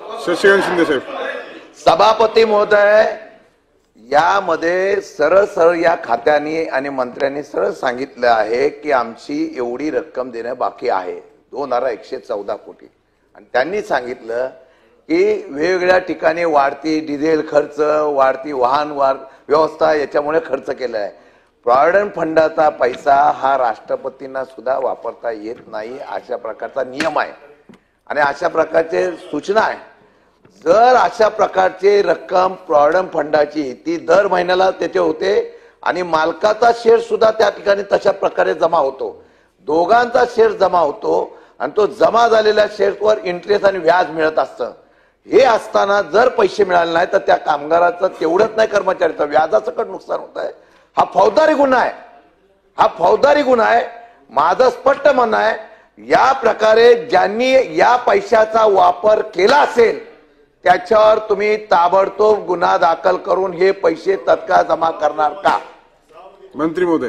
शशिकांत शिंदे साहेब. सभापती महोदय, यामध्ये सरळ सरळ या खात्याने आणि मंत्र्यांनी सरळ सांगितलं आहे की आमची एवढी रक्कम देणं बाकी आहे, 2,114 कोटी. आणि त्यांनी सांगितलं की वेगवेगळ्या ठिकाणी वाढती डिझेल खर्च, वाढती वाहन व्यवस्था याच्यामुळे खर्च केला आहे. प्रॉव्हिडंट फंडाचा पैसा हा राष्ट्रपतींना सुद्धा वापरता येत नाही, अशा प्रकारचा नियम आहे आणि अशा प्रकारचे सूचना आहे. जर अशा प्रकारची रक्कम प्रॉव्हिडंट फंडाची ती दर महिन्याला तेथे होते आणि मालकाचा शेअर सुद्धा त्या ठिकाणी तशा प्रकारे जमा होतो, दोघांचा शेअर जमा होतो आणि तो जमा झालेल्या शेअर्सवर इंटरेस्ट आणि व्याज मिळत असतं. हे असताना जर पैसे मिळाले नाही तर त्या कामगाराचं तेवढंच नाही, कर्मचाऱ्याचं व्याजाचं पण नुकसान होत आहे. हा फौजदारी गुन्हा आहे, हा फौजदारी गुन्हा आहे. माझं स्पष्ट म्हणणं आहे, या प्रकारे ज्यांनी या पैशाचा वापर केला असेल त्याच्यावर तुम्ही ताबडतोब गुन्हा दाखल करून हे पैसे तत्काळ जमा करणार का? मंत्री महोदय.